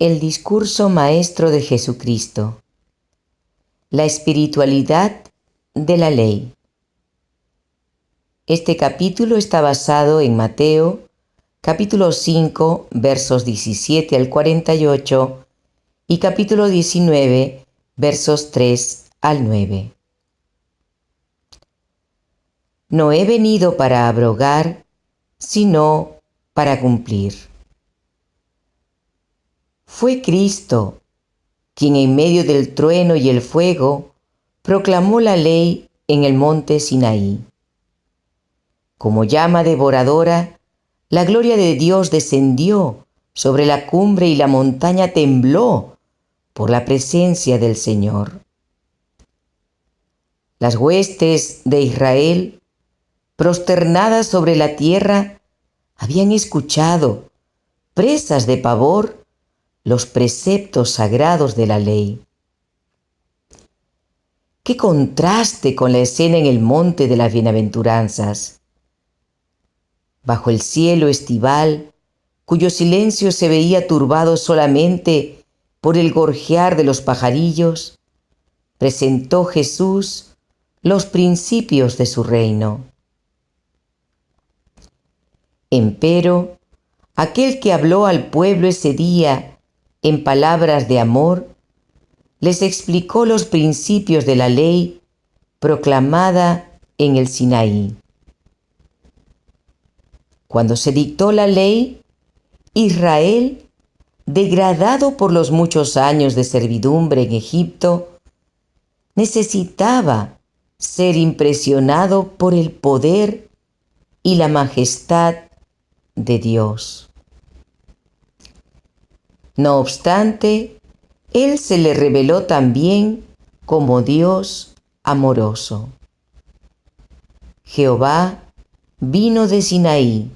El discurso maestro de Jesucristo. La espiritualidad de la ley. Este capítulo está basado en Mateo, capítulo 5, versos 17 al 48 y capítulo 19, versos 3 al 9. No he venido para abrogar, sino para cumplir. Fue Cristo quien en medio del trueno y el fuego proclamó la ley en el monte Sinaí. Como llama devoradora, la gloria de Dios descendió sobre la cumbre y la montaña tembló por la presencia del Señor. Las huestes de Israel, prosternadas sobre la tierra, habían escuchado, presas de pavor, los preceptos sagrados de la ley. ¡Qué contraste con la escena en el monte de las bienaventuranzas! Bajo el cielo estival, cuyo silencio se veía turbado solamente por el gorjear de los pajarillos, presentó Jesús los principios de su reino. Empero, aquel que habló al pueblo ese día en palabras de amor, les explicó los principios de la ley proclamada en el Sinaí. Cuando se dictó la ley, Israel, degradado por los muchos años de servidumbre en Egipto, necesitaba ser impresionado por el poder y la majestad de Dios. No obstante, Él se le reveló también como Dios amoroso. Jehová vino de Sinaí,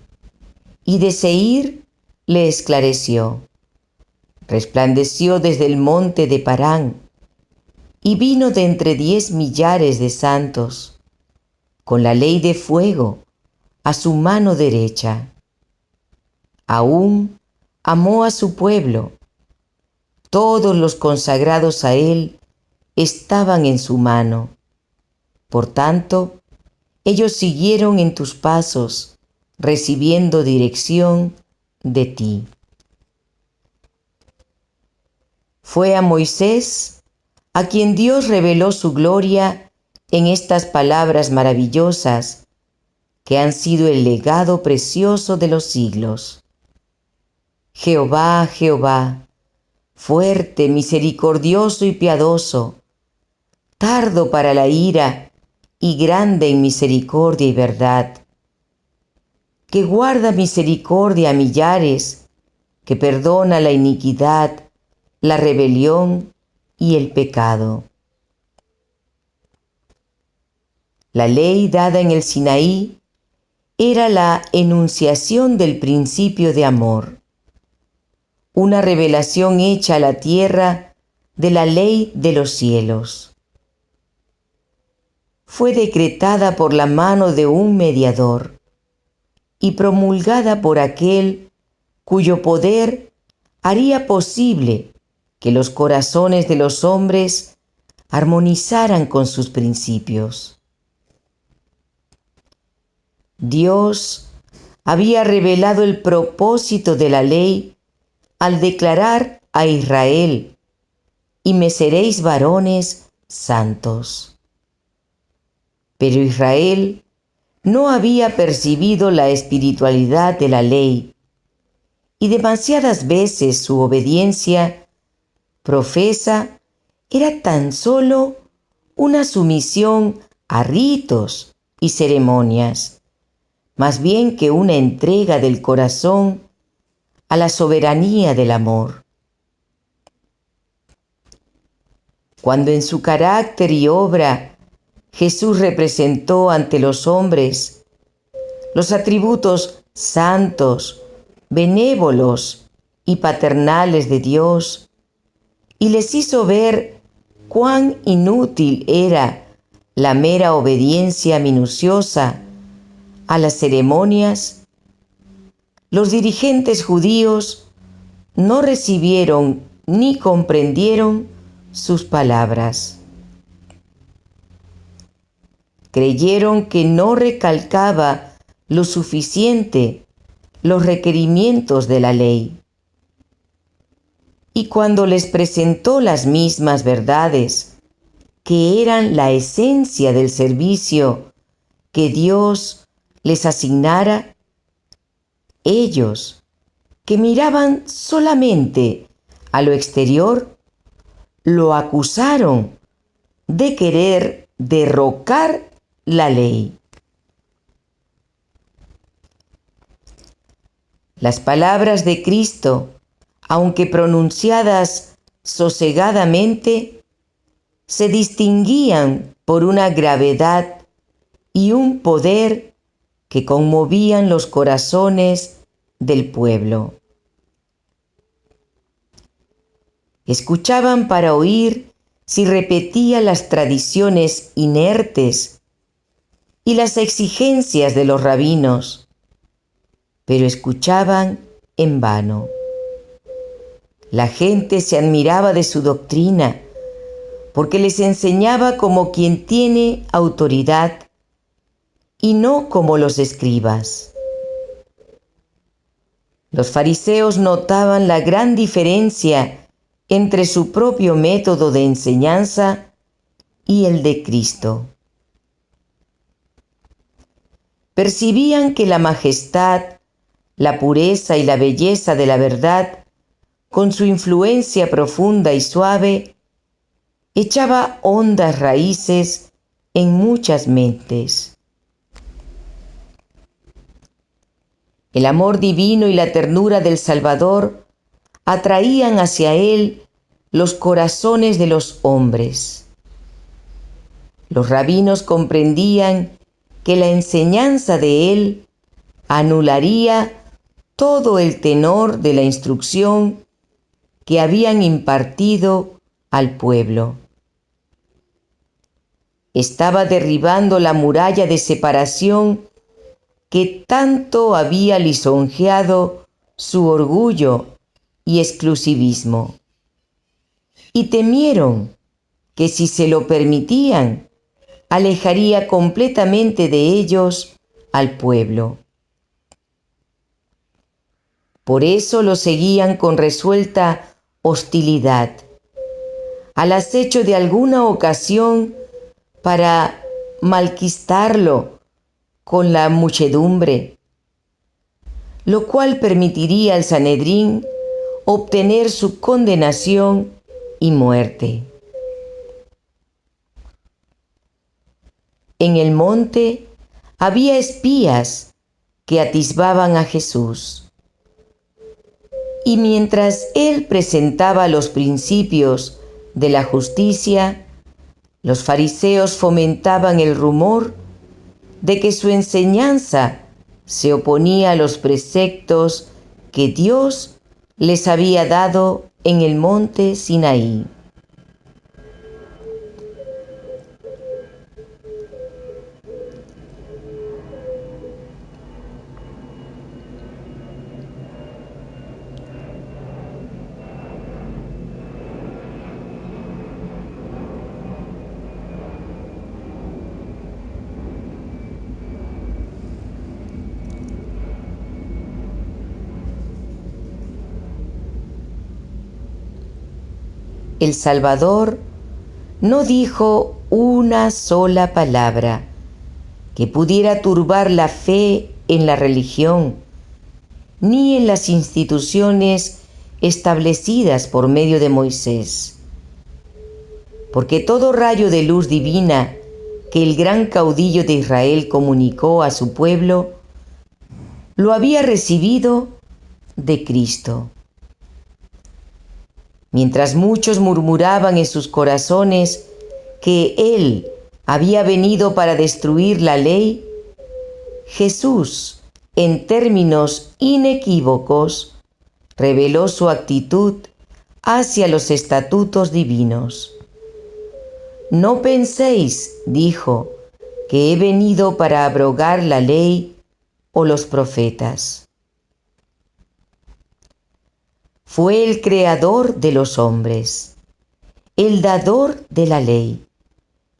y de Seir le esclareció. Resplandeció desde el monte de Parán, y vino de entre 10 millares de santos, con la ley de fuego a su mano derecha. Aún amó a su pueblo. Todos los consagrados a él estaban en su mano. Por tanto, ellos siguieron en tus pasos, recibiendo dirección de ti. Fue a Moisés a quien Dios reveló su gloria en estas palabras maravillosas que han sido el legado precioso de los siglos. Jehová, Jehová, fuerte, misericordioso y piadoso, tardo para la ira y grande en misericordia y verdad, que guarda misericordia a millares, que perdona la iniquidad, la rebelión y el pecado. La ley dada en el Sinaí era la enunciación del principio de amor, una revelación hecha a la tierra de la ley de los cielos. Fue decretada por la mano de un mediador y promulgada por aquel cuyo poder haría posible que los corazones de los hombres armonizaran con sus principios. Dios había revelado el propósito de la ley al declarar a Israel: y me seréis varones santos. Pero Israel no había percibido la espiritualidad de la ley, y demasiadas veces su obediencia profesa era tan solo una sumisión a ritos y ceremonias, más bien que una entrega del corazón a la soberanía del amor. Cuando en su carácter y obra Jesús representó ante los hombres los atributos santos, benévolos y paternales de Dios, y les hizo ver cuán inútil era la mera obediencia minuciosa a las ceremonias, los dirigentes judíos no recibieron ni comprendieron sus palabras. Creyeron que no recalcaba lo suficiente los requerimientos de la ley. Y cuando les presentó las mismas verdades, que eran la esencia del servicio que Dios les asignara, ellos, que miraban solamente a lo exterior, lo acusaron de querer derrocar la ley. Las palabras de Cristo, aunque pronunciadas sosegadamente, se distinguían por una gravedad y un poder que conmovían los corazones del pueblo. Escuchaban para oír si repetía las tradiciones inertes y las exigencias de los rabinos, pero escuchaban en vano. La gente se admiraba de su doctrina, porque les enseñaba como quien tiene autoridad y no como los escribas. Los fariseos notaban la gran diferencia entre su propio método de enseñanza y el de Cristo. Percibían que la majestad, la pureza y la belleza de la verdad, con su influencia profunda y suave, echaba hondas raíces en muchas mentes. El amor divino y la ternura del Salvador atraían hacia él los corazones de los hombres. Los rabinos comprendían que la enseñanza de él anularía todo el tenor de la instrucción que habían impartido al pueblo. Estaba derribando la muralla de separación que tanto había lisonjeado su orgullo y exclusivismo. Y temieron que si se lo permitían, alejaría completamente de ellos al pueblo. Por eso lo seguían con resuelta hostilidad, al acecho de alguna ocasión para malquistarlo con la muchedumbre, lo cual permitiría al Sanedrín obtener su condenación y muerte. En el monte había espías que atisbaban a Jesús. Y mientras él presentaba los principios de la justicia, los fariseos fomentaban el rumor de que su enseñanza se oponía a los preceptos que Dios les había dado en el monte Sinaí. El Salvador no dijo una sola palabra que pudiera turbar la fe en la religión, ni en las instituciones establecidas por medio de Moisés. Porque todo rayo de luz divina que el gran caudillo de Israel comunicó a su pueblo, lo había recibido de Cristo. Mientras muchos murmuraban en sus corazones que Él había venido para destruir la ley, Jesús, en términos inequívocos, reveló su actitud hacia los estatutos divinos. No penséis, dijo, que he venido para abrogar la ley o los profetas. fue el creador de los hombres, el dador de la ley,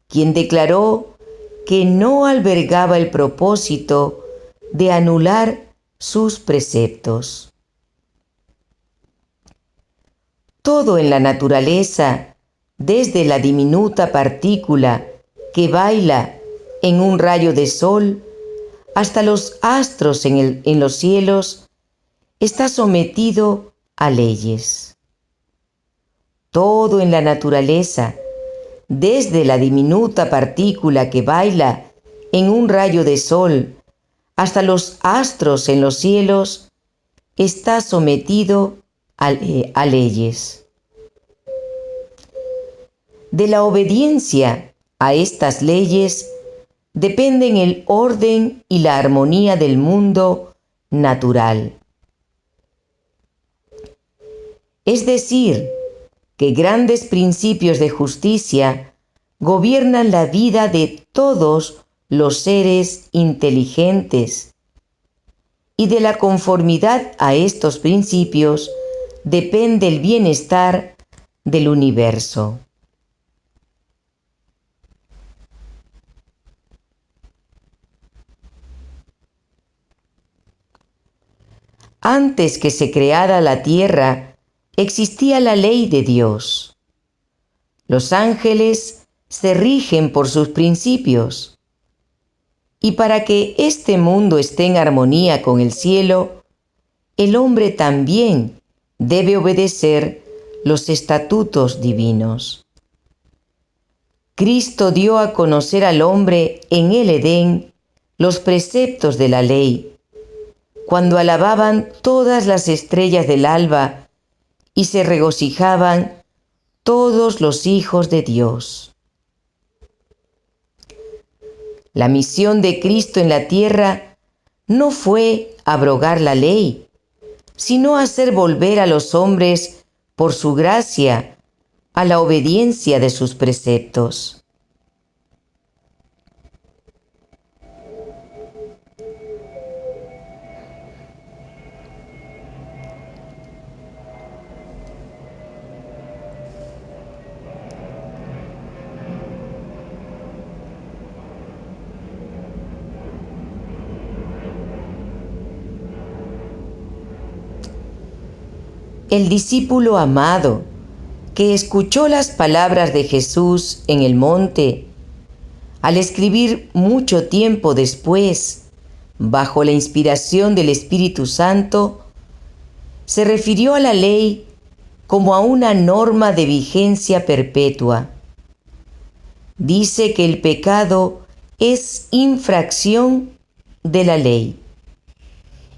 quien declaró que no albergaba el propósito de anular sus preceptos. Todo en la naturaleza, desde la diminuta partícula que baila en un rayo de sol hasta los astros en los cielos, está sometido a leyes. Todo en la naturaleza, desde la diminuta partícula que baila en un rayo de sol hasta los astros en los cielos, está sometido a leyes. De la obediencia a estas leyes dependen el orden y la armonía del mundo natural. Es decir, que grandes principios de justicia gobiernan la vida de todos los seres inteligentes, y de la conformidad a estos principios depende el bienestar del universo. Antes que se creara la tierra, existía la ley de Dios. Los ángeles se rigen por sus principios. Y para que este mundo esté en armonía con el cielo, el hombre también debe obedecer los estatutos divinos. Cristo dio a conocer al hombre en el Edén los preceptos de la ley, cuando alababan todas las estrellas del alba y se regocijaban todos los hijos de Dios. La misión de Cristo en la tierra no fue abrogar la ley, sino hacer volver a los hombres, por su gracia, a la obediencia de sus preceptos. El discípulo amado, que escuchó las palabras de Jesús en el monte, al escribir mucho tiempo después, bajo la inspiración del Espíritu Santo, se refirió a la ley como a una norma de vigencia perpetua. Dice que el pecado es infracción de la ley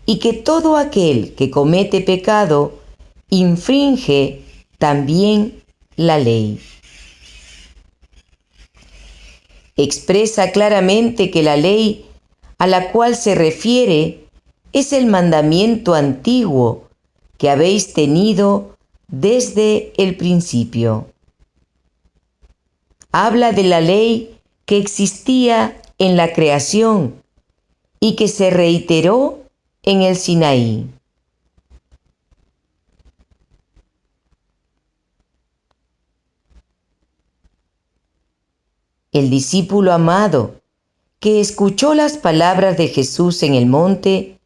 y que todo aquel que comete pecado infringe también la ley. Expresa claramente que la ley a la cual se refiere es el mandamiento antiguo que habéis tenido desde el principio. Habla de la ley que existía en la creación y que se reiteró en el Sinaí. El discípulo amado, que escuchó las palabras de Jesús en el monte,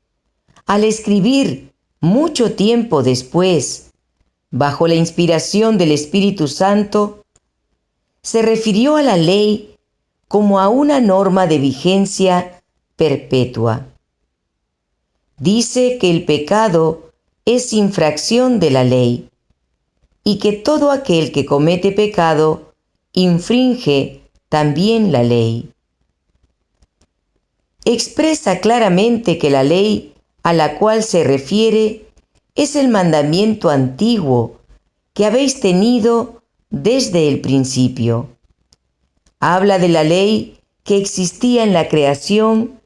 al escribir mucho tiempo después, bajo la inspiración del Espíritu Santo, se refirió a la ley como a una norma de vigencia perpetua. Dice que el pecado es infracción de la ley y que todo aquel que comete pecado infringe también la ley. Expresa claramente que la ley a la cual se refiere es el mandamiento antiguo que habéis tenido desde el principio. Habla de la ley que existía en la creación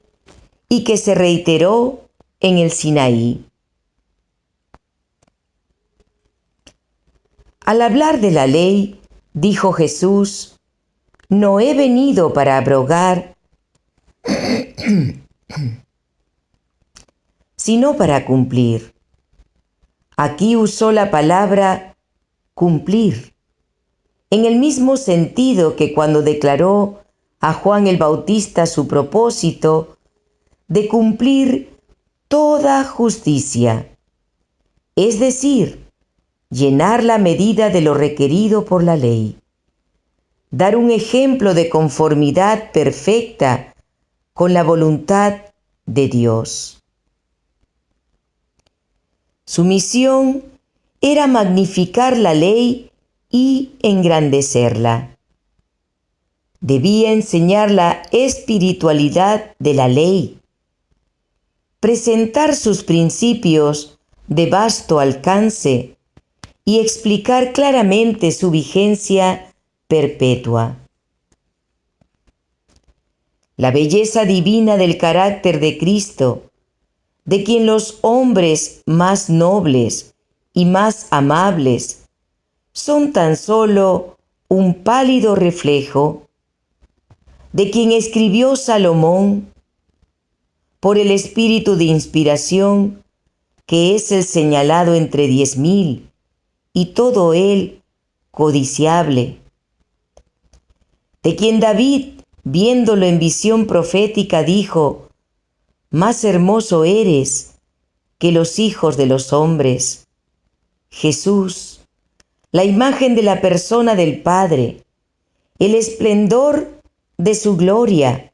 y que se reiteró en el Sinaí. Al hablar de la ley, dijo Jesús: no he venido para abrogar, sino para cumplir. Aquí usó la palabra cumplir, en el mismo sentido que cuando declaró a Juan el Bautista su propósito de cumplir toda justicia, es decir, llenar la medida de lo requerido por la ley, dar un ejemplo de conformidad perfecta con la voluntad de Dios. Su misión era magnificar la ley y engrandecerla. Debía enseñar la espiritualidad de la ley, presentar sus principios de vasto alcance y explicar claramente su vigencia perpetua. La belleza divina del carácter de Cristo, de quien los hombres más nobles y más amables son tan solo un pálido reflejo, de quien escribió Salomón por el espíritu de inspiración, que es el señalado entre 10,000, y todo él codiciable, de quien David, viéndolo en visión profética, dijo: más hermoso eres que los hijos de los hombres. Jesús, la imagen de la persona del Padre, el esplendor de su gloria,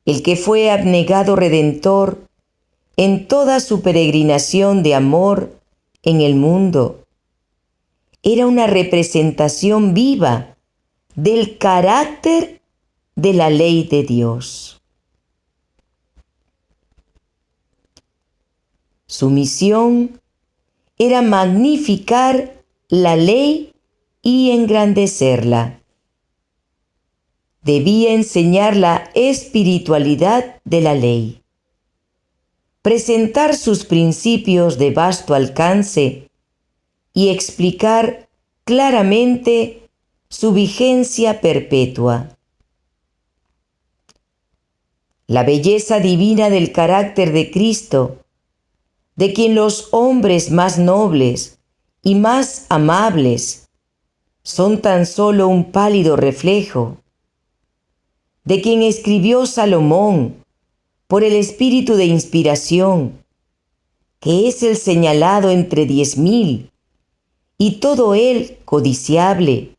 el que fue abnegado Redentor en toda su peregrinación de amor en el mundo, era una representación viva del carácter de la ley de Dios. Su misión era magnificar la ley y engrandecerla. Debía enseñar la espiritualidad de la ley, presentar sus principios de vasto alcance y explicar claramente su vigencia perpetua. La belleza divina del carácter de Cristo, de quien los hombres más nobles y más amables son tan solo un pálido reflejo, de quien escribió Salomón por el espíritu de inspiración, que es el señalado entre 10,000, y todo él codiciable,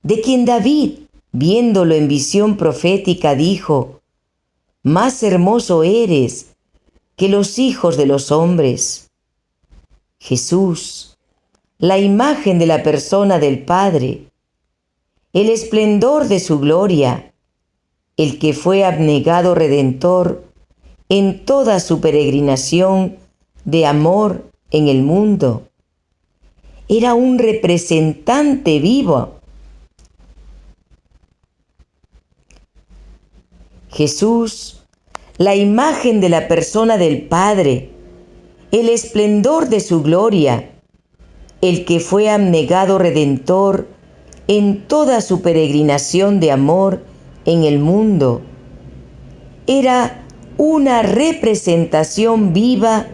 de quien David, viéndolo en visión profética, dijo: más hermoso eres que los hijos de los hombres. Jesús, la imagen de la persona del Padre, el esplendor de su gloria, el que fue abnegado Redentor en toda su peregrinación de amor en el mundo, era un representante vivo. Jesús, la imagen de la persona del Padre, el esplendor de su gloria, el que fue abnegado Redentor en toda su peregrinación de amor en el mundo, era una representación viva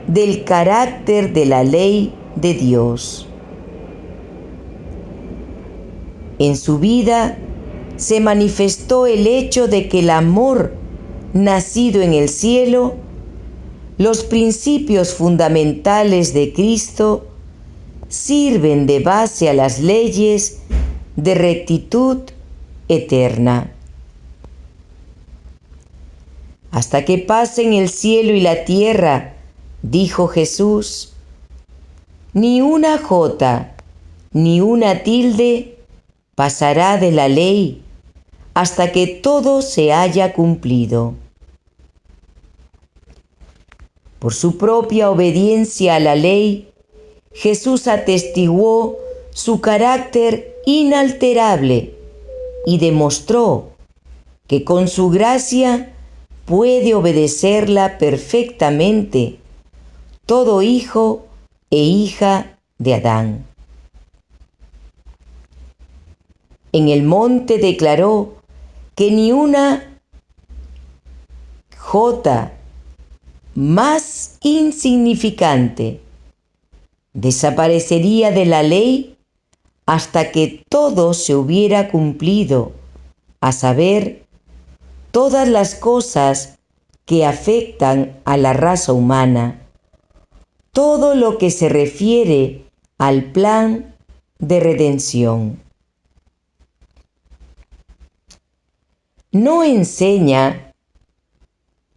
del carácter de la ley de Dios. En su vida se manifestó el hecho de que el amor nacido en el cielo, los principios fundamentales de Cristo, sirven de base a las leyes de rectitud eterna. Hasta que pasen el cielo y la tierra, dijo Jesús, ni una jota ni una tilde pasará de la ley hasta que todo se haya cumplido. Por su propia obediencia a la ley, Jesús atestiguó su carácter inalterable y demostró que con su gracia puede obedecerla perfectamente todo hijo e hija de Adán. En el monte declaró que ni una jota más insignificante desaparecería de la ley hasta que todo se hubiera cumplido, a saber, todas las cosas que afectan a la raza humana, todo lo que se refiere al plan de redención. No enseña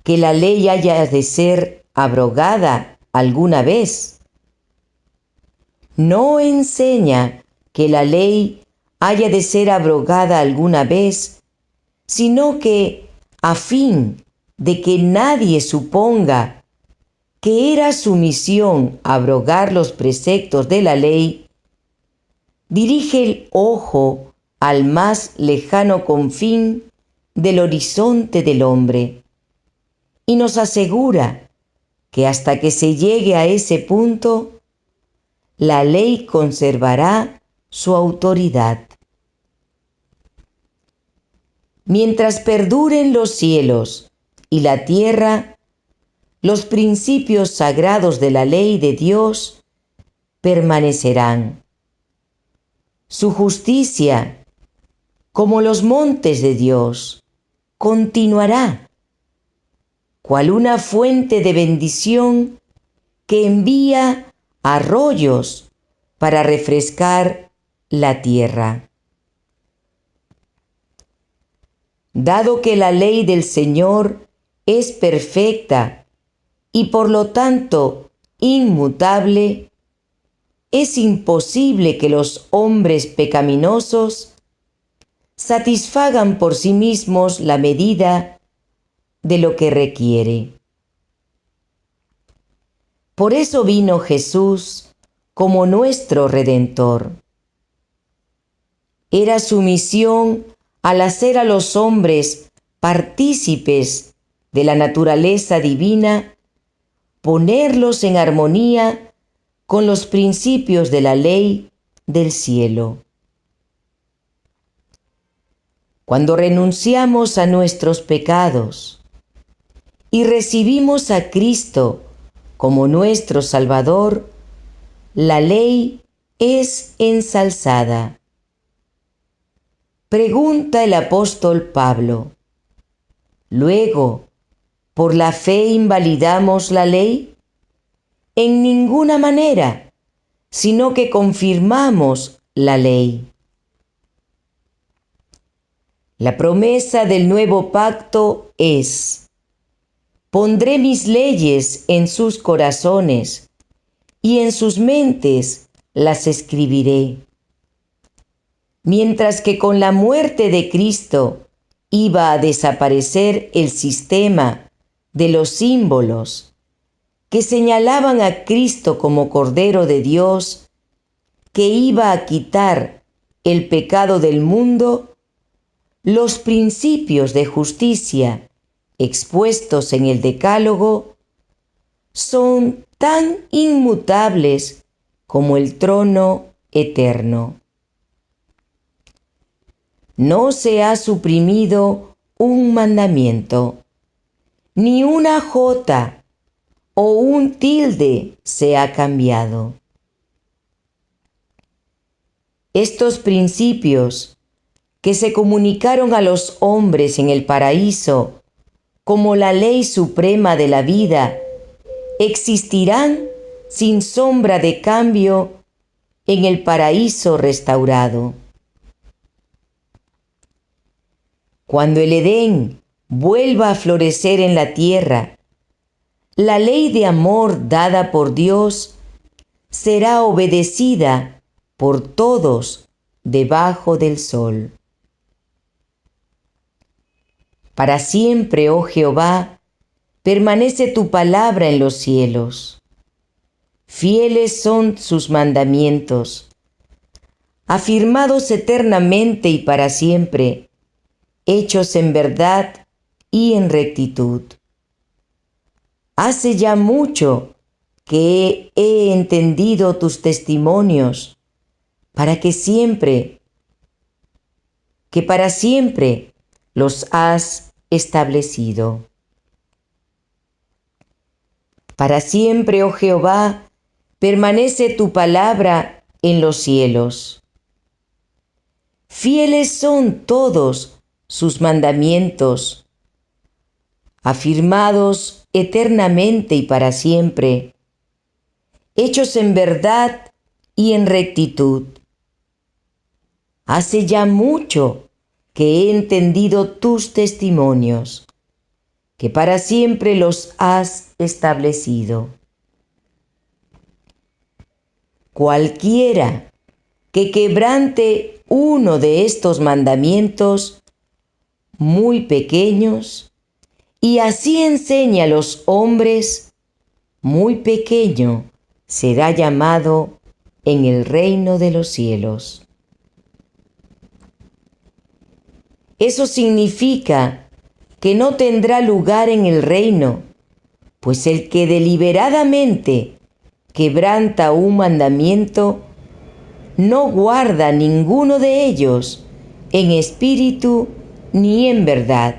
que la ley haya de ser abrogada alguna vez. No enseña que la ley haya de ser abrogada alguna vez, sino que, a fin de que nadie suponga que era su misión abrogar los preceptos de la ley, dirige el ojo al más lejano confín del horizonte del hombre y nos asegura que hasta que se llegue a ese punto, la ley conservará su autoridad. Mientras perduren los cielos y la tierra, los principios sagrados de la ley de Dios permanecerán. Su justicia, como los montes de Dios, continuará, cual una fuente de bendición que envía arroyos para refrescar la tierra. Dado que la ley del Señor es perfecta y por lo tanto inmutable, es imposible que los hombres pecaminosos satisfagan por sí mismos la medida de lo que requiere. Por eso vino Jesús como nuestro Redentor. Era su misión, al hacer a los hombres partícipes de la naturaleza divina, ponerlos en armonía con los principios de la ley del cielo. Cuando renunciamos a nuestros pecados y recibimos a Cristo como nuestro Salvador, la ley es ensalzada. Pregunta el apóstol Pablo: ¿luego, por la fe invalidamos la ley? En ninguna manera, sino que confirmamos la ley. La promesa del nuevo pacto es: pondré mis leyes en sus corazones y en sus mentes las escribiré. Mientras que con la muerte de Cristo iba a desaparecer el sistema de los símbolos que señalaban a Cristo como Cordero de Dios, que iba a quitar el pecado del mundo, los principios de justicia expuestos en el Decálogo son tan inmutables como el trono eterno. No se ha suprimido un mandamiento, ni una jota o un tilde se ha cambiado. Estos principios que se comunicaron a los hombres en el paraíso como la ley suprema de la vida, existirán sin sombra de cambio en el paraíso restaurado. Cuando el Edén vuelva a florecer en la tierra, la ley de amor dada por Dios será obedecida por todos debajo del sol. Para siempre, oh Jehová, permanece tu palabra en los cielos. Fieles son sus mandamientos, afirmados eternamente y para siempre, hechos en verdad y en rectitud. Hace ya mucho que he entendido tus testimonios, para que para siempre los has establecido. Para siempre, oh Jehová, permanece tu palabra en los cielos. Fieles son todos sus mandamientos, afirmados eternamente y para siempre, hechos en verdad y en rectitud. Hace ya mucho que he entendido tus testimonios, que para siempre los has establecido. Cualquiera que quebrante uno de estos mandamientos muy pequeños y así enseña a los hombres, muy pequeño será llamado en el reino de los cielos. Eso significa que no tendrá lugar en el reino, pues el que deliberadamente quebranta un mandamiento no guarda ninguno de ellos en espíritu ni en verdad.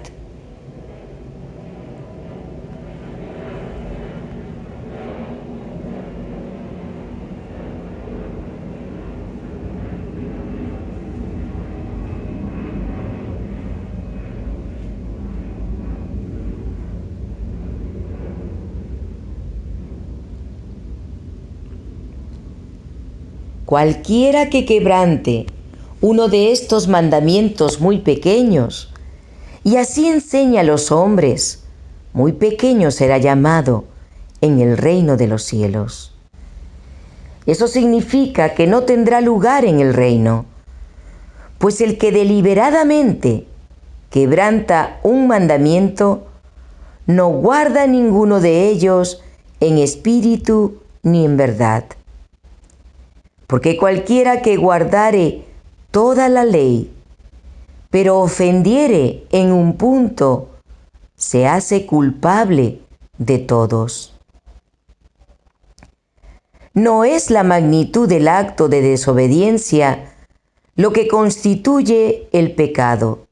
Cualquiera que quebrante uno de estos mandamientos muy pequeños y así enseña a los hombres, muy pequeño será llamado en el reino de los cielos. Eso significa que no tendrá lugar en el reino, pues el que deliberadamente quebranta un mandamiento no guarda ninguno de ellos en espíritu ni en verdad. Porque cualquiera que guardare toda la ley, pero ofendiere en un punto, se hace culpable de todos. No es la magnitud del acto de desobediencia lo que constituye el pecado,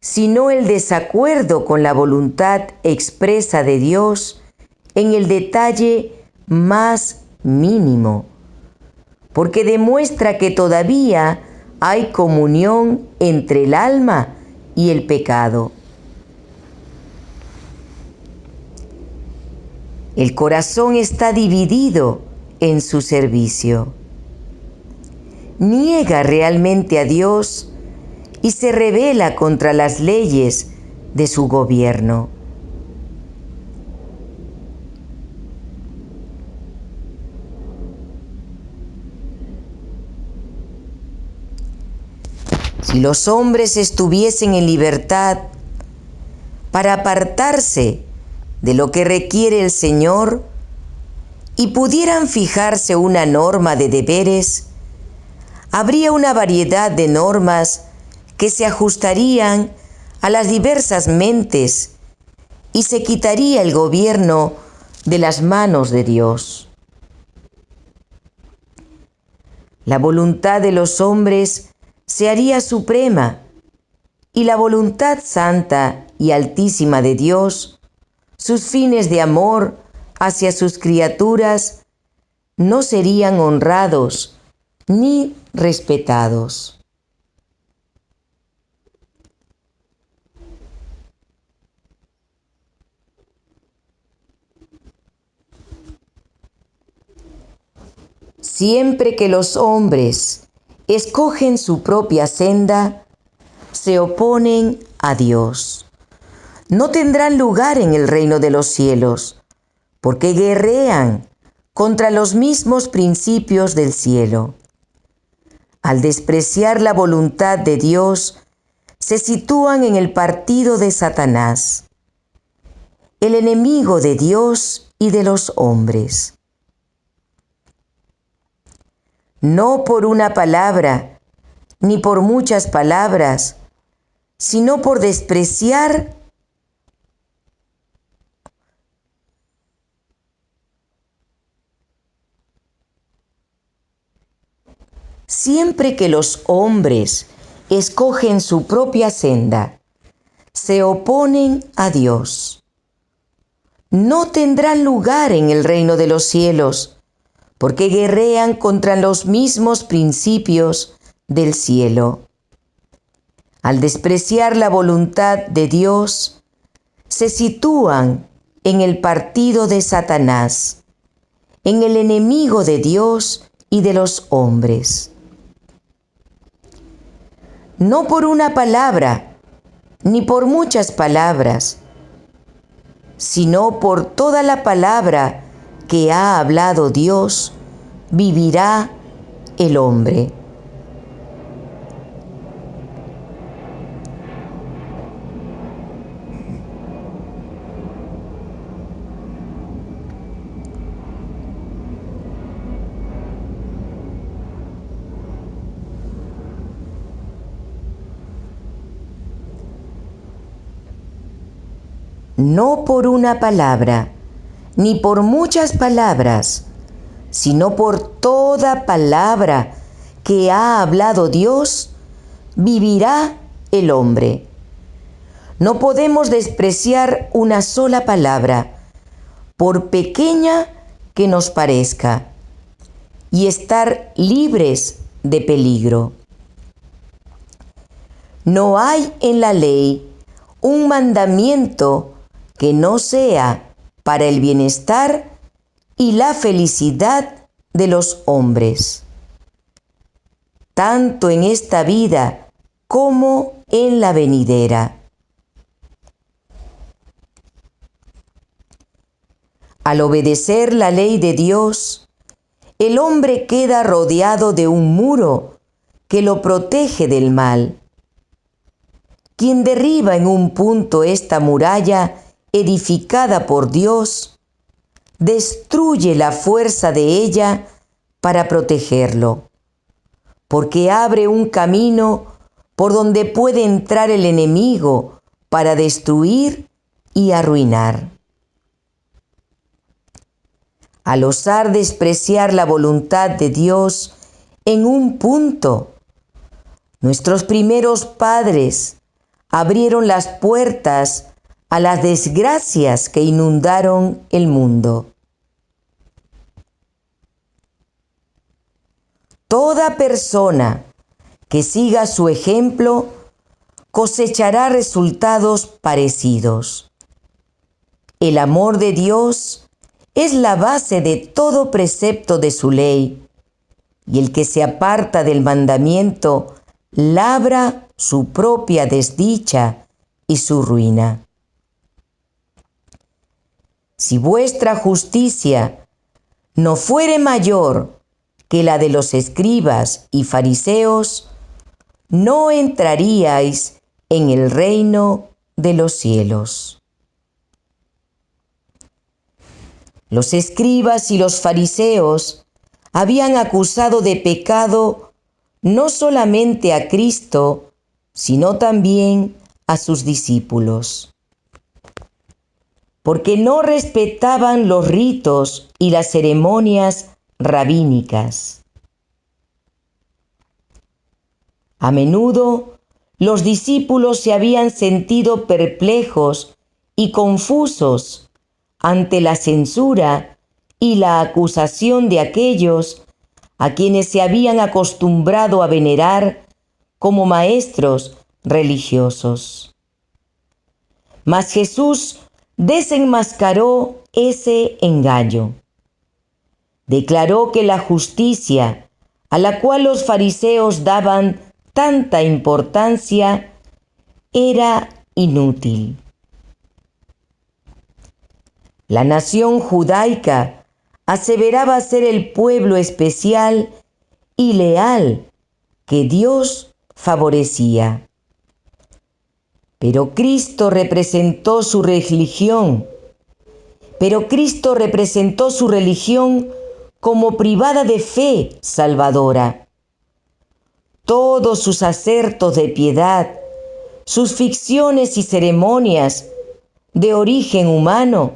sino el desacuerdo con la voluntad expresa de Dios en el detalle más mínimo, porque demuestra que todavía hay comunión entre el alma y el pecado. El corazón está dividido en su servicio. Niega realmente a Dios y se rebela contra las leyes de su gobierno. Si los hombres estuviesen en libertad para apartarse de lo que requiere el Señor y pudieran fijarse una norma de deberes, habría una variedad de normas que se ajustarían a las diversas mentes y se quitaría el gobierno de las manos de Dios. La voluntad de los hombres se haría suprema y la voluntad santa y altísima de Dios, sus fines de amor hacia sus criaturas, no serían honrados ni respetados. Siempre que los hombres escogen su propia senda, se oponen a Dios. No tendrán lugar en el reino de los cielos, porque guerrean contra los mismos principios del cielo. Al despreciar la voluntad de Dios, se sitúan en el partido de Satanás, el enemigo de Dios y de los hombres. No por una palabra, ni por muchas palabras, sino por despreciar siempre que los hombres escogen su propia senda, se oponen a Dios. no tendrán lugar en el reino de los cielos, porque guerrean contra los mismos principios del cielo. Al despreciar la voluntad de Dios, se sitúan en el partido de Satanás, en el enemigo de Dios y de los hombres. No por una palabra, ni por muchas palabras, sino por toda la palabra que ha hablado Dios, vivirá el hombre. No por una palabra, ni por muchas palabras, sino por toda palabra que ha hablado Dios, vivirá el hombre. No podemos despreciar una sola palabra, por pequeña que nos parezca, y estar libres de peligro. No hay en la ley un mandamiento que no sea para el bienestar y la felicidad de los hombres, tanto en esta vida como en la venidera. Al obedecer la ley de Dios, el hombre queda rodeado de un muro que lo protege del mal. Quien derriba en un punto esta muralla edificada por Dios, destruye la fuerza de ella para protegerlo, porque abre un camino por donde puede entrar el enemigo para destruir y arruinar. Al osar despreciar la voluntad de Dios en un punto, nuestros primeros padres abrieron las puertas a las desgracias que inundaron el mundo. Toda persona que siga su ejemplo cosechará resultados parecidos. El amor de Dios es la base de todo precepto de su ley, y el que se aparta del mandamiento labra su propia desdicha y su ruina. Si vuestra justicia no fuere mayor que la de los escribas y fariseos, no entraríais en el reino de los cielos. Los escribas y los fariseos habían acusado de pecado no solamente a Cristo, sino también a sus discípulos, porque no respetaban los ritos y las ceremonias rabínicas. A menudo los discípulos se habían sentido perplejos y confusos ante la censura y la acusación de aquellos a quienes se habían acostumbrado a venerar como maestros religiosos. Mas Jesús desenmascaró ese engaño. Declaró que la justicia a la cual los fariseos daban tanta importancia era inútil. La nación judaica aseveraba ser el pueblo especial y leal que Dios favorecía. Pero Cristo representó su religión como privada de fe salvadora. Todos sus acertos de piedad, sus ficciones y ceremonias de origen humano,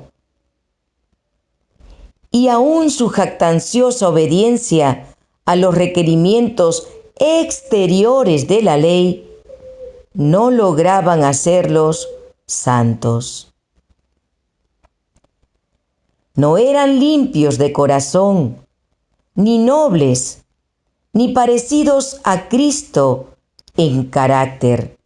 y aún su jactanciosa obediencia a los requerimientos exteriores de la ley, no lograban hacerlos santos. No eran limpios de corazón, ni nobles, ni parecidos a Cristo en carácter.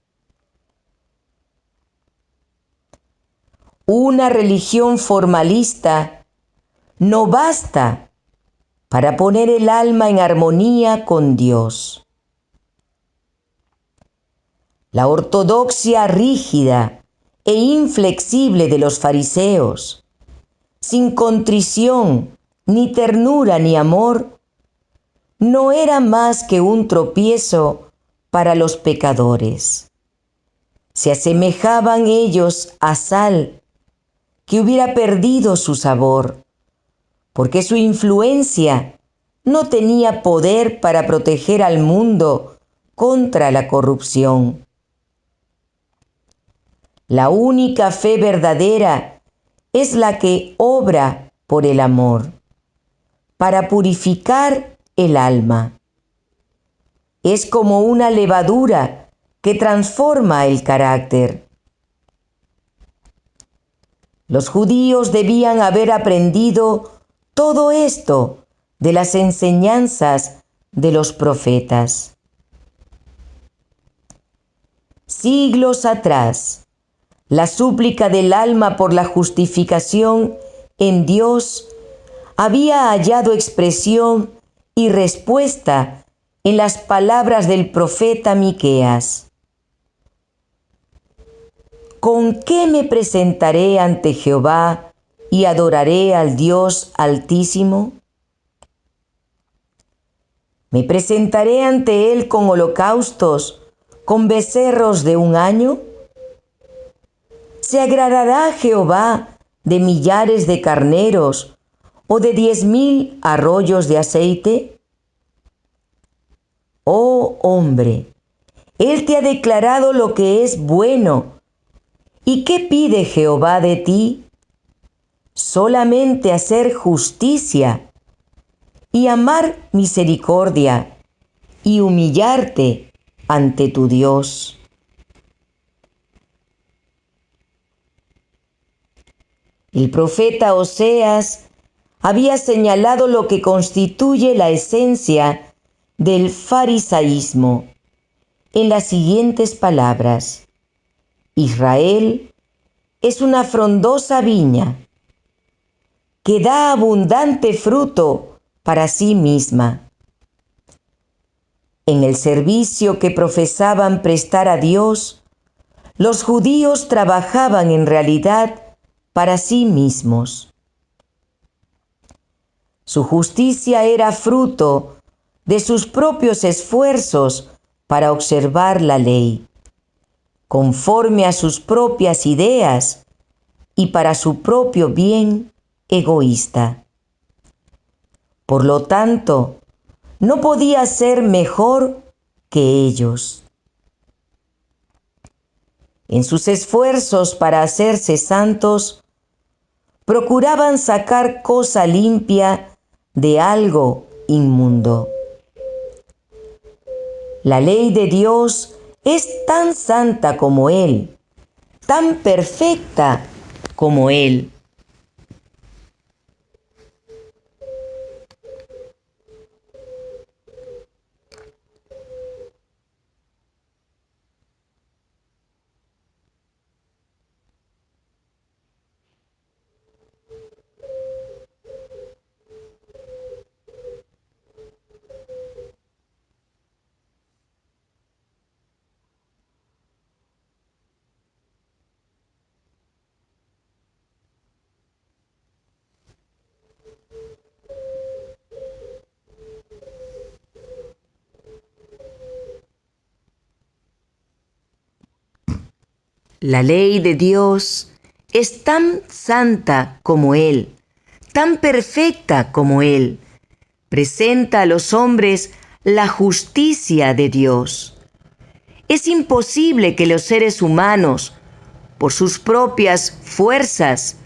Una religión formalista no basta para poner el alma en armonía con Dios. La ortodoxia rígida e inflexible de los fariseos, sin contrición, ni ternura, ni amor, no era más que un tropiezo para los pecadores. Se asemejaban ellos a sal que hubiera perdido su sabor, porque su influencia no tenía poder para proteger al mundo contra la corrupción. La única fe verdadera es la que obra por el amor, para purificar el alma. Es como una levadura que transforma el carácter. Los judíos debían haber aprendido todo esto de las enseñanzas de los profetas. Siglos atrás, la súplica del alma por la justificación en Dios había hallado expresión y respuesta en las palabras del profeta Miqueas. ¿Con qué me presentaré ante Jehová y adoraré al Dios Altísimo? ¿Me presentaré ante Él con holocaustos, con becerros de un año? ¿Se agradará Jehová de millares de carneros o de 10,000 arroyos de aceite? Oh hombre, Él te ha declarado lo que es bueno. ¿Y qué pide Jehová de ti? Solamente hacer justicia y amar misericordia y humillarte ante tu Dios. El profeta Oseas había señalado lo que constituye la esencia del farisaísmo en las siguientes palabras: Israel es una frondosa viña que da abundante fruto para sí misma. En el servicio que profesaban prestar a Dios, los judíos trabajaban en realidad para sí mismos. Su justicia era fruto de sus propios esfuerzos para observar la ley, conforme a sus propias ideas y para su propio bien egoísta. Por lo tanto, no podía ser mejor que ellos. En sus esfuerzos para hacerse santos, procuraban sacar cosa limpia de algo inmundo. La ley de Dios es tan santa como Él, tan perfecta como Él. La ley de Dios es tan santa como Él, tan perfecta como Él. Presenta a los hombres la justicia de Dios. Es imposible que los seres humanos, por sus propias fuerzas,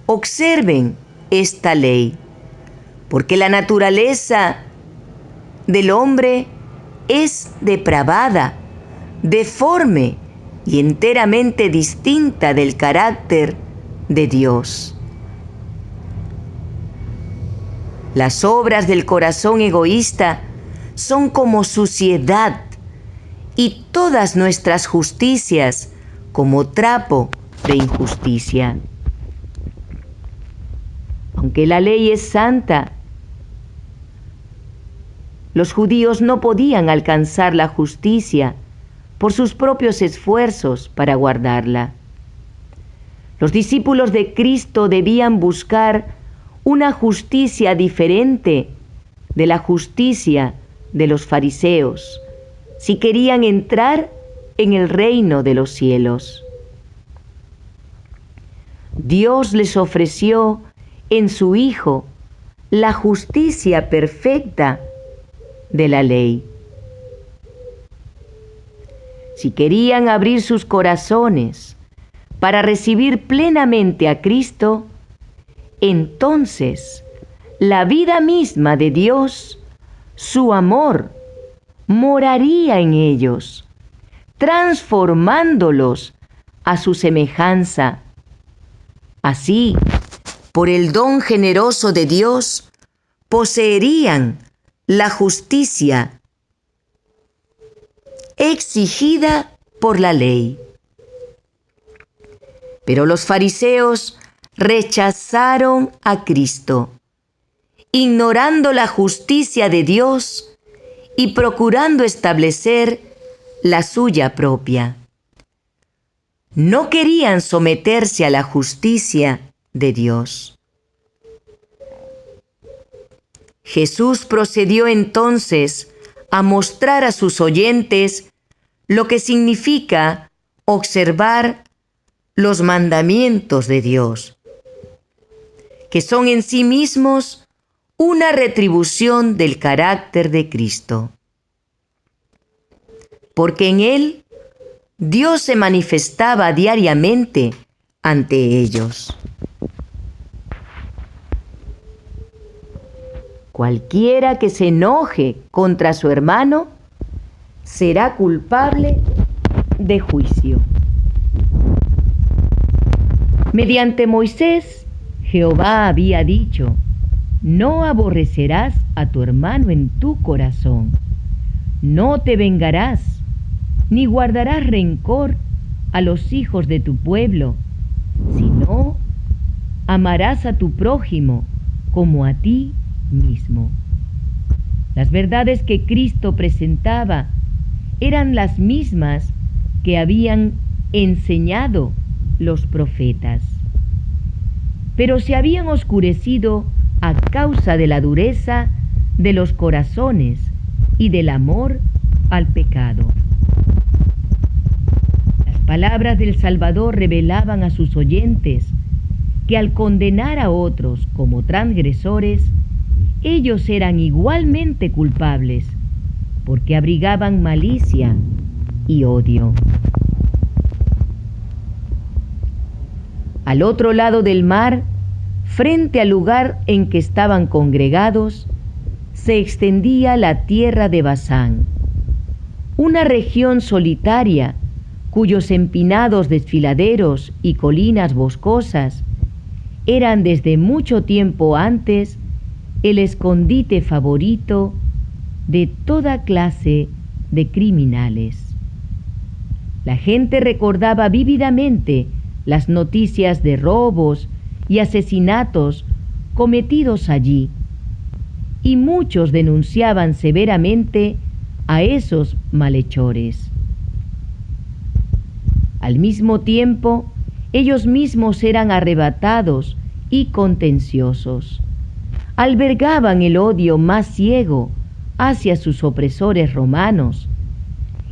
observen esta ley, porque la naturaleza del hombre es depravada, deforme y enteramente distinta del carácter de Dios. Las obras del corazón egoísta son como suciedad y todas nuestras justicias como trapo de injusticia. Aunque la ley es santa, los judíos no podían alcanzar la justicia por sus propios esfuerzos para guardarla. Los discípulos de Cristo debían buscar una justicia diferente de la justicia de los fariseos si querían entrar en el reino de los cielos. Dios les ofreció en su Hijo la justicia perfecta de la ley. Si querían abrir sus corazones para recibir plenamente a Cristo, entonces la vida misma de Dios, su amor, moraría en ellos, transformándolos a su semejanza. Así, por el don generoso de Dios, poseerían la justicia exigida por la ley. Pero los fariseos rechazaron a Cristo, ignorando la justicia de Dios y procurando establecer la suya propia. No querían someterse a la justicia de Dios. Jesús procedió entonces a mostrar a sus oyentes lo que significa observar los mandamientos de Dios, que son en sí mismos una retribución del carácter de Cristo. Porque en Él Dios se manifestaba diariamente ante ellos. Cualquiera que se enoje contra su hermano será culpable de juicio. Mediante Moisés, Jehová había dicho: no aborrecerás a tu hermano en tu corazón, no te vengarás, ni guardarás rencor a los hijos de tu pueblo, sino amarás a tu prójimo como a ti mismo. Las verdades que Cristo presentaba eran las mismas que habían enseñado los profetas, pero se habían oscurecido a causa de la dureza de los corazones y del amor al pecado. Las palabras del Salvador revelaban a sus oyentes que al condenar a otros como transgresores, ellos eran igualmente culpables, porque abrigaban malicia y odio. Al otro lado del mar, frente al lugar en que estaban congregados, se extendía la tierra de Basán, una región solitaria cuyos empinados desfiladeros y colinas boscosas eran desde mucho tiempo antes el escondite favorito de toda clase de criminales. La gente recordaba vívidamente las noticias de robos y asesinatos cometidos allí, y muchos denunciaban severamente a esos malhechores. Al mismo tiempo, ellos mismos eran arrebatados y contenciosos. Albergaban el odio más ciego hacia sus opresores romanos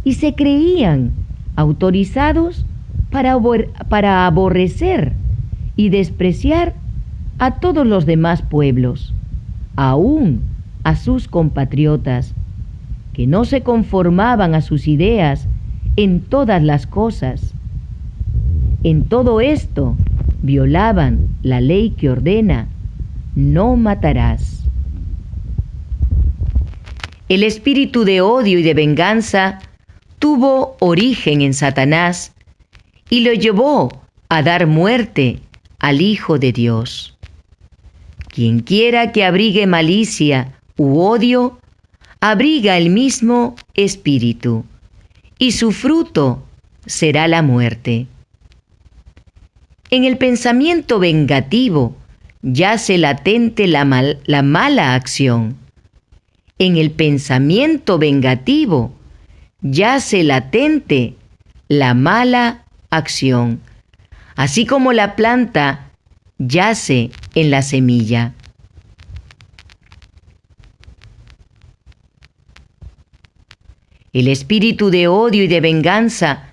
y se creían autorizados para aborrecer y despreciar a todos los demás pueblos, aún a sus compatriotas, que no se conformaban a sus ideas en todas las cosas. En todo esto violaban la ley que ordena: no matarás. El espíritu de odio y de venganza tuvo origen en Satanás y lo llevó a dar muerte al Hijo de Dios. Quien quiera que abrigue malicia u odio, abriga el mismo espíritu, y su fruto será la muerte. En el pensamiento vengativo yace latente la mala acción. En el pensamiento vengativo yace latente la mala acción, así como la planta yace en la semilla. El espíritu de odio y de venganza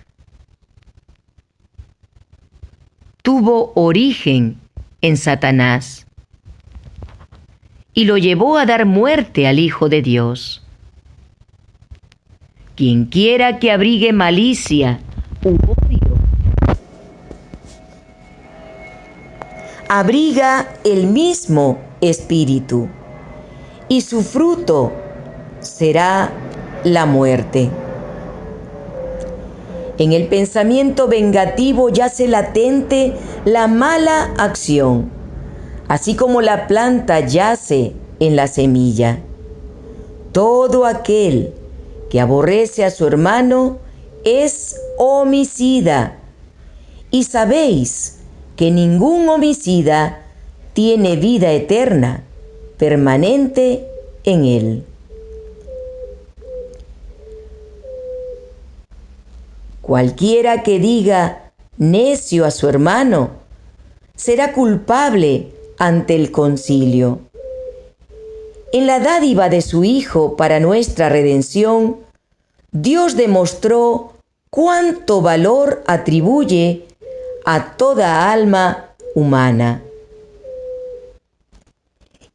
tuvo origen en Satanás y lo llevó a dar muerte al Hijo de Dios. Quien quiera que abrigue malicia u odio, abriga el mismo espíritu, y su fruto será la muerte. En el pensamiento vengativo yace latente la mala acción, así como la planta yace en la semilla. Todo aquel que aborrece a su hermano es homicida, y sabéis que ningún homicida tiene vida eterna permanente en él. Cualquiera que diga necio a su hermano será culpable ante el concilio. En la dádiva de su Hijo para nuestra redención, Dios demostró cuánto valor atribuye a toda alma humana.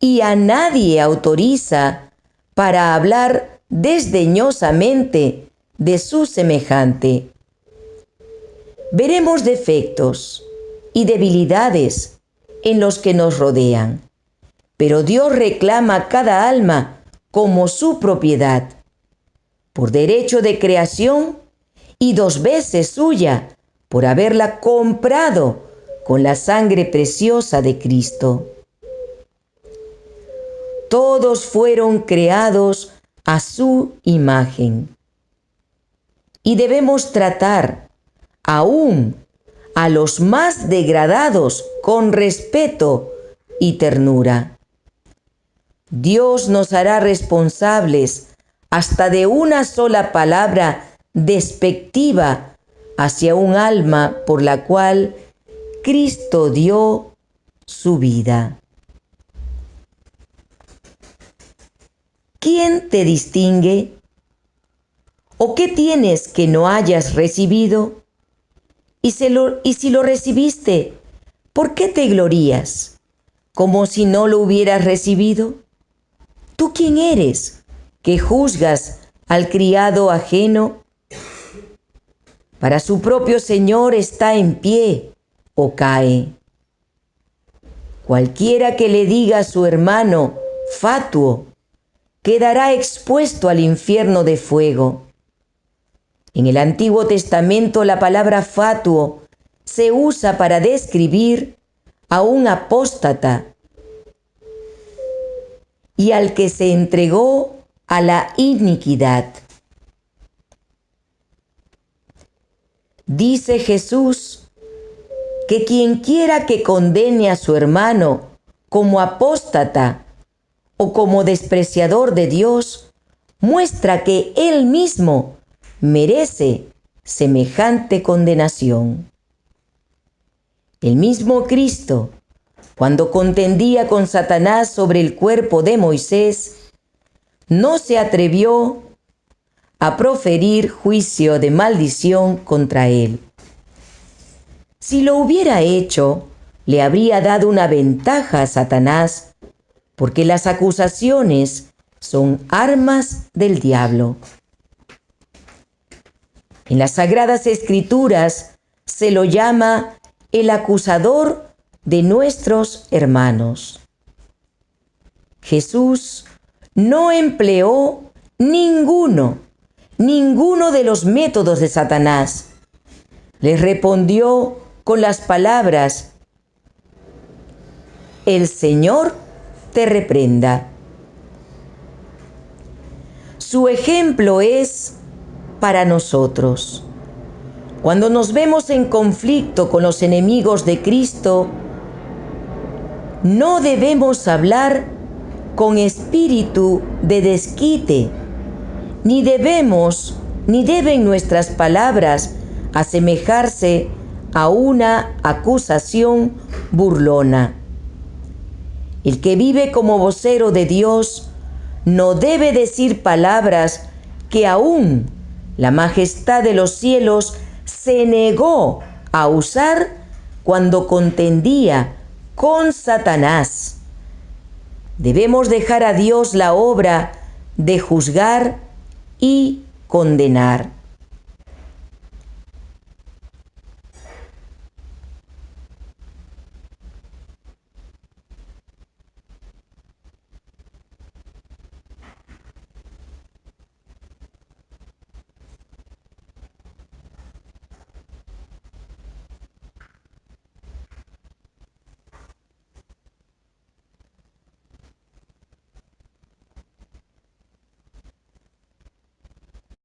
Y a nadie autoriza para hablar desdeñosamente de su semejante. Veremos defectos y debilidades en los que nos rodean, pero Dios reclama cada alma como su propiedad, por derecho de creación y 2 veces suya, por haberla comprado con la sangre preciosa de Cristo. Todos fueron creados a su imagen, y debemos tratar aún a los más degradados con respeto y ternura. Dios nos hará responsables hasta de una sola palabra despectiva hacia un alma por la cual Cristo dio su vida. ¿Quién te distingue? ¿O qué tienes que no hayas recibido? Y si lo recibiste, ¿por qué te glorías? ¿Como si no lo hubieras recibido? ¿Tú quién eres que juzgas al criado ajeno? Para su propio Señor está en pie o cae. Cualquiera que le diga a su hermano fatuo quedará expuesto al infierno de fuego. En el Antiguo Testamento la palabra fatuo se usa para describir a un apóstata y al que se entregó a la iniquidad. Dice Jesús que quien quiera que condene a su hermano como apóstata o como despreciador de Dios, muestra que él mismo merece semejante condenación. El mismo Cristo, cuando contendía con Satanás sobre el cuerpo de Moisés, no se atrevió a proferir juicio de maldición contra él. Si lo hubiera hecho, le habría dado una ventaja a Satanás, porque las acusaciones son armas del diablo. En las Sagradas Escrituras se lo llama el acusador de nuestros hermanos. Jesús no empleó ninguno de los métodos de Satanás. Les respondió con las palabras: el Señor te reprenda. Su ejemplo es para nosotros. Cuando nos vemos en conflicto con los enemigos de Cristo, no debemos hablar con espíritu de desquite, ni deben nuestras palabras asemejarse a una acusación burlona. El que vive como vocero de Dios no debe decir palabras que aún la majestad de los cielos se negó a usar cuando contendía con Satanás. Debemos dejar a Dios la obra de juzgar y condenar.